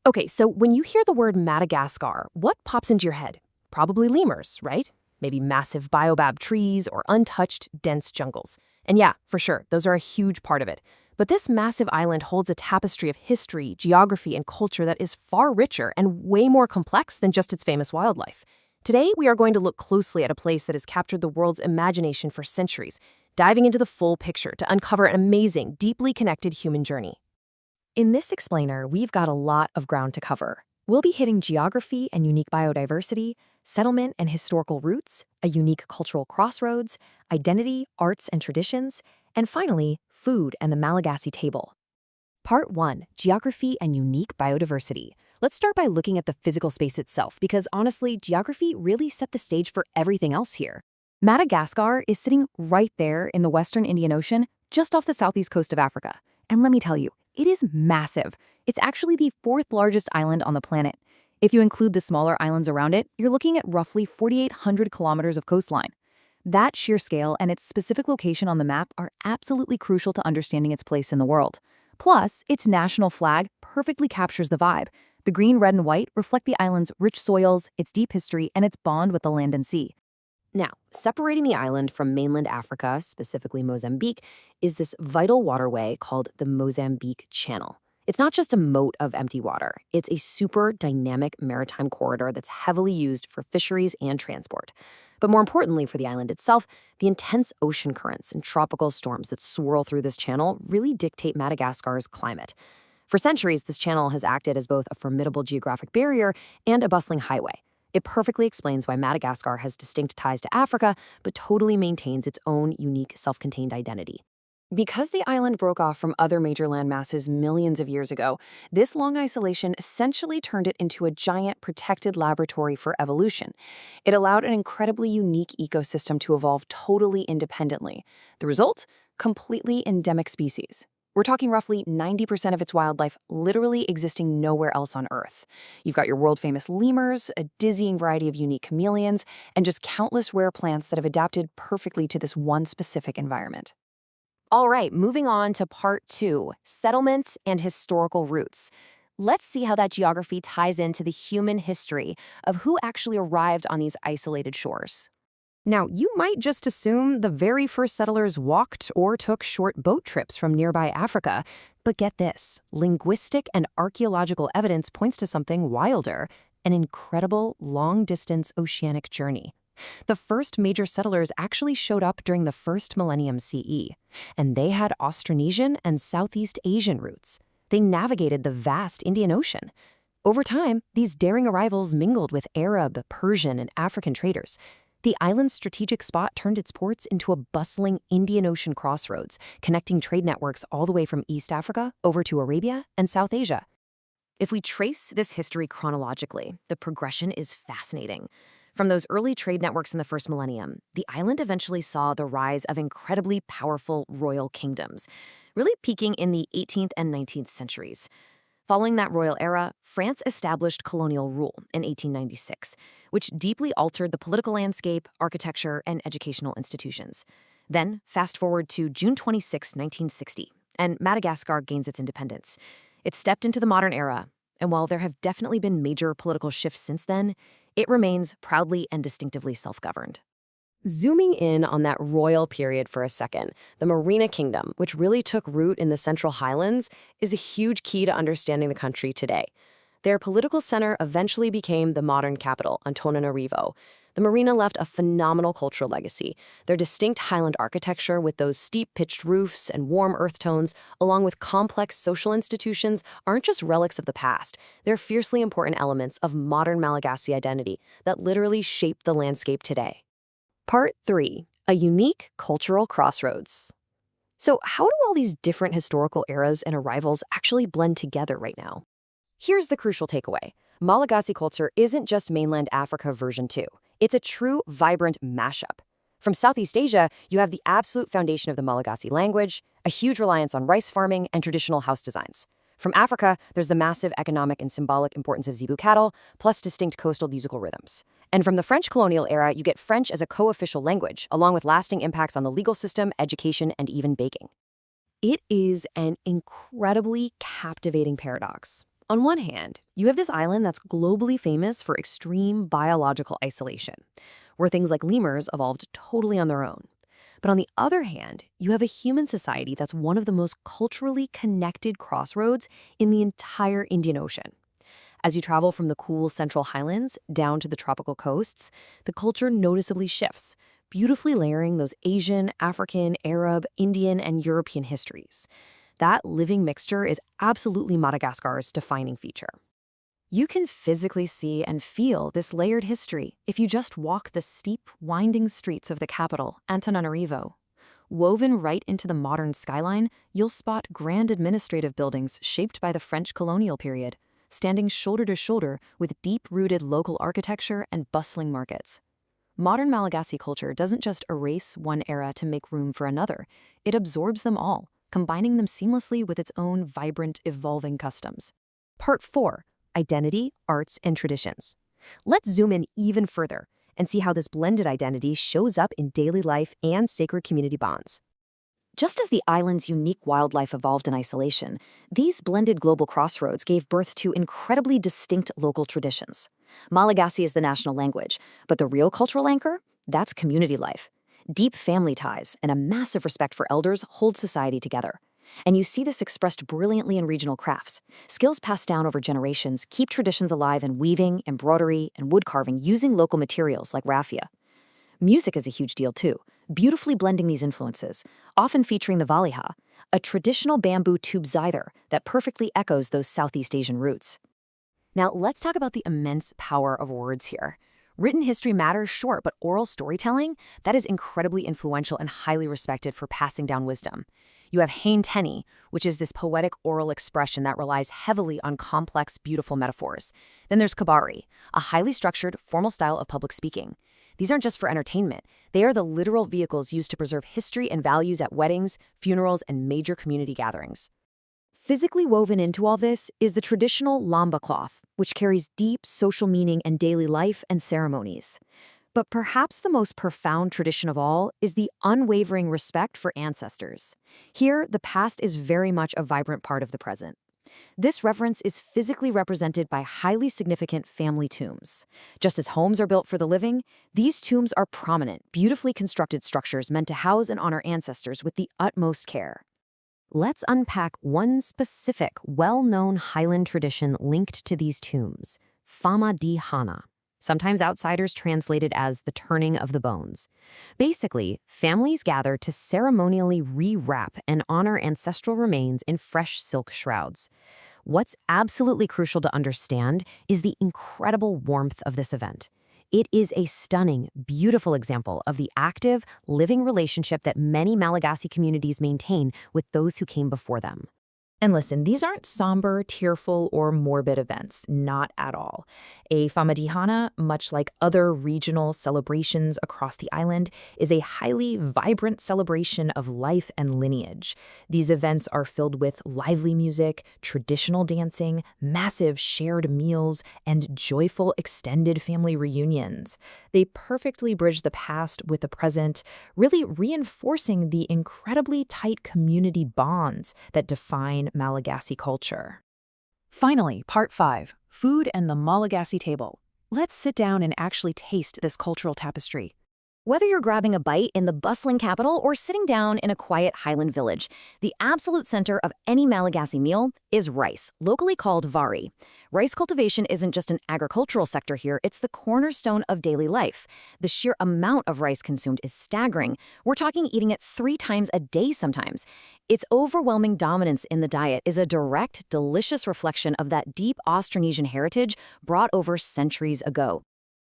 Okay, so when you hear the word Madagascar, what pops into your head? Probably lemurs, right? Maybe massive baobab trees or untouched, dense jungles. And yeah, for sure, those are a huge part of it. But this massive island holds a tapestry of history, geography, and culture that is far richer and way more complex than just its famous wildlife. Today, we are going to look closely at a place that has captured the world's imagination for centuries, diving into the full picture to uncover an amazing, deeply connected human journey. In this explainer, we've got a lot of ground to cover. We'll be hitting geography and unique biodiversity, settlement and historical roots, a unique cultural crossroads, identity, arts and traditions, and finally, food and the Malagasy table. Part 1, Geography and Unique Biodiversity. Let's start by looking at the physical space itself, because honestly, geography really set the stage for everything else here. Madagascar is sitting right there in the western Indian Ocean, just off the southeast coast of Africa. And let me tell you, it is massive. It's actually the fourth largest island on the planet. If you include the smaller islands around it, you're looking at roughly 4,800 kilometers of coastline. That sheer scale and its specific location on the map are absolutely crucial to understanding its place in the world. Plus, its national flag perfectly captures the vibe. The green, red, and white reflect the island's rich soils, its deep history, and its bond with the land and sea. Now, separating the island from mainland Africa, specifically Mozambique, is this vital waterway called the Mozambique Channel. It's not just a moat of empty water. It's a super dynamic maritime corridor that's heavily used for fisheries and transport. But more importantly for the island itself, the intense ocean currents and tropical storms that swirl through this channel really dictate Madagascar's climate. For centuries, this channel has acted as both a formidable geographic barrier and a bustling highway. It perfectly explains why Madagascar has distinct ties to Africa, but totally maintains its own unique self-contained identity. Because the island broke off from other major landmasses millions of years ago, this long isolation essentially turned it into a giant protected laboratory for evolution. It allowed an incredibly unique ecosystem to evolve totally independently. The result? Completely endemic species. We're talking roughly 90% of its wildlife literally existing nowhere else on Earth. You've got your world-famous lemurs, a dizzying variety of unique chameleons, and just countless rare plants that have adapted perfectly to this one specific environment. All right, moving on to part 2, settlement and historical roots. Let's see how that geography ties into the human history of who actually arrived on these isolated shores. Now, you might just assume the very first settlers walked or took short boat trips from nearby Africa, but get this, linguistic and archaeological evidence points to something wilder, an incredible long-distance oceanic journey. The first major settlers actually showed up during the first millennium CE, and they had Austronesian and Southeast Asian roots. They navigated the vast Indian Ocean. Over time, these daring arrivals mingled with Arab, Persian, and African traders. The island's strategic spot turned its ports into a bustling Indian Ocean crossroads, connecting trade networks all the way from East Africa over to Arabia and South Asia. If we trace this history chronologically, the progression is fascinating. From those early trade networks in the first millennium, the island eventually saw the rise of incredibly powerful royal kingdoms, really peaking in the 18th and 19th centuries. Following that royal era, France established colonial rule in 1896, which deeply altered the political landscape, architecture, and educational institutions. Then, fast forward to June 26, 1960, and Madagascar gains its independence. It stepped into the modern era, and while there have definitely been major political shifts since then, it remains proudly and distinctively self-governed. Zooming in on that royal period for a second, the Merina Kingdom, which really took root in the Central Highlands, is a huge key to understanding the country today. Their political center eventually became the modern capital, Antananarivo. The Merina left a phenomenal cultural legacy. Their distinct highland architecture with those steep pitched roofs and warm earth tones, along with complex social institutions, aren't just relics of the past. They're fiercely important elements of modern Malagasy identity that literally shape the landscape today. Part 3, a unique cultural crossroads. So how do all these different historical eras and arrivals actually blend together right now? Here's the crucial takeaway. Malagasy culture isn't just mainland Africa version 2. It's a true, vibrant mashup. From Southeast Asia, you have the absolute foundation of the Malagasy language, a huge reliance on rice farming and traditional house designs. From Africa, there's the massive economic and symbolic importance of zebu cattle, plus distinct coastal musical rhythms. And from the French colonial era, you get French as a co-official language, along with lasting impacts on the legal system, education, and even baking. It is an incredibly captivating paradox. On one hand, you have this island that's globally famous for extreme biological isolation, where things like lemurs evolved totally on their own. But on the other hand, you have a human society that's one of the most culturally connected crossroads in the entire Indian Ocean. As you travel from the cool central highlands down to the tropical coasts, the culture noticeably shifts, beautifully layering those Asian, African, Arab, Indian, and European histories. That living mixture is absolutely Madagascar's defining feature. You can physically see and feel this layered history if you just walk the steep, winding streets of the capital, Antananarivo. Woven right into the modern skyline, you'll spot grand administrative buildings shaped by the French colonial period, standing shoulder to shoulder with deep-rooted local architecture and bustling markets. Modern Malagasy culture doesn't just erase one era to make room for another, it absorbs them all, combining them seamlessly with its own vibrant, evolving customs. Part 4. Identity, Arts, and Traditions. Let's zoom in even further and see how this blended identity shows up in daily life and sacred community bonds. Just as the island's unique wildlife evolved in isolation, these blended global crossroads gave birth to incredibly distinct local traditions. Malagasy is the national language, but the real cultural anchor? That's community life. Deep family ties and a massive respect for elders hold society together. And you see this expressed brilliantly in regional crafts. Skills passed down over generations keep traditions alive in weaving, embroidery, and wood carving using local materials like raffia. Music is a huge deal too, beautifully blending these influences, often featuring the valiha, a traditional bamboo tube zither that perfectly echoes those Southeast Asian roots. Now let's talk about the immense power of words here. Written history matters, sure, but oral storytelling, that is incredibly influential and highly respected for passing down wisdom. You have Hain Teni, which is this poetic oral expression that relies heavily on complex, beautiful metaphors. Then there's Kabari, a highly structured, formal style of public speaking. These aren't just for entertainment. They are the literal vehicles used to preserve history and values at weddings, funerals, and major community gatherings. Physically woven into all this is the traditional lamba cloth, which carries deep social meaning in daily life and ceremonies. But perhaps the most profound tradition of all is the unwavering respect for ancestors. Here, the past is very much a vibrant part of the present. This reverence is physically represented by highly significant family tombs. Just as homes are built for the living, these tombs are prominent, beautifully constructed structures meant to house and honor ancestors with the utmost care. Let's unpack one specific, well-known Highland tradition linked to these tombs, Fama di Hana. Sometimes outsiders translate it as the turning of the bones. Basically, families gather to ceremonially rewrap and honor ancestral remains in fresh silk shrouds. What's absolutely crucial to understand is the incredible warmth of this event. It is a stunning, beautiful example of the active, living relationship that many Malagasy communities maintain with those who came before them. And listen, these aren't somber, tearful, or morbid events, not at all. A Famadihana, much like other regional celebrations across the island, is a highly vibrant celebration of life and lineage. These events are filled with lively music, traditional dancing, massive shared meals, and joyful extended family reunions. They perfectly bridge the past with the present, really reinforcing the incredibly tight community bonds that define Malagasy culture. Finally, Part 5, Food and the Malagasy Table. Let's sit down and actually taste this cultural tapestry. Whether you're grabbing a bite in the bustling capital or sitting down in a quiet highland village, the absolute center of any Malagasy meal is rice, locally called vari. Rice cultivation isn't just an agricultural sector here, it's the cornerstone of daily life. The sheer amount of rice consumed is staggering. We're talking eating it 3 times a day sometimes. Its overwhelming dominance in the diet is a direct, delicious reflection of that deep Austronesian heritage brought over centuries ago.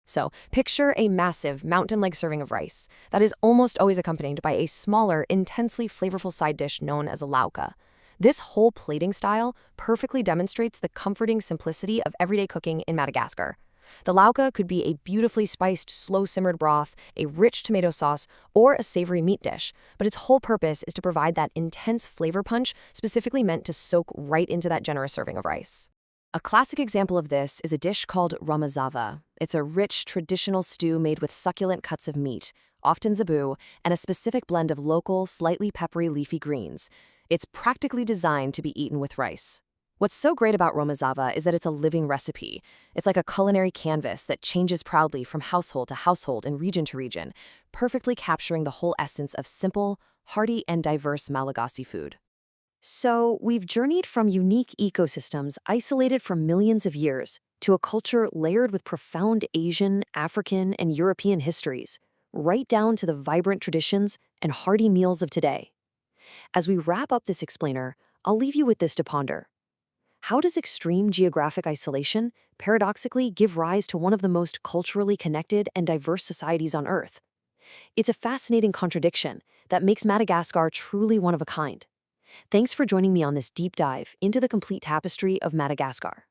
So, picture a massive, mountain-like serving of rice that is almost always accompanied by a smaller, intensely flavorful side dish known as a lauka. This whole plating style perfectly demonstrates the comforting simplicity of everyday cooking in Madagascar. The lauka could be a beautifully spiced, slow-simmered broth, a rich tomato sauce, or a savory meat dish, but its whole purpose is to provide that intense flavor punch specifically meant to soak right into that generous serving of rice. A classic example of this is a dish called ramazava. It's a rich, traditional stew made with succulent cuts of meat, often zebu, and a specific blend of local, slightly peppery leafy greens. It's practically designed to be eaten with rice. What's so great about Romazava is that it's a living recipe. It's like a culinary canvas that changes proudly from household to household and region to region, perfectly capturing the whole essence of simple, hearty, and diverse Malagasy food. So, we've journeyed from unique ecosystems isolated for millions of years to a culture layered with profound Asian, African, and European histories, right down to the vibrant traditions and hearty meals of today. As we wrap up this explainer, I'll leave you with this to ponder. How does extreme geographic isolation paradoxically give rise to one of the most culturally connected and diverse societies on Earth? It's a fascinating contradiction that makes Madagascar truly one of a kind. Thanks for joining me on this deep dive into the complete tapestry of Madagascar.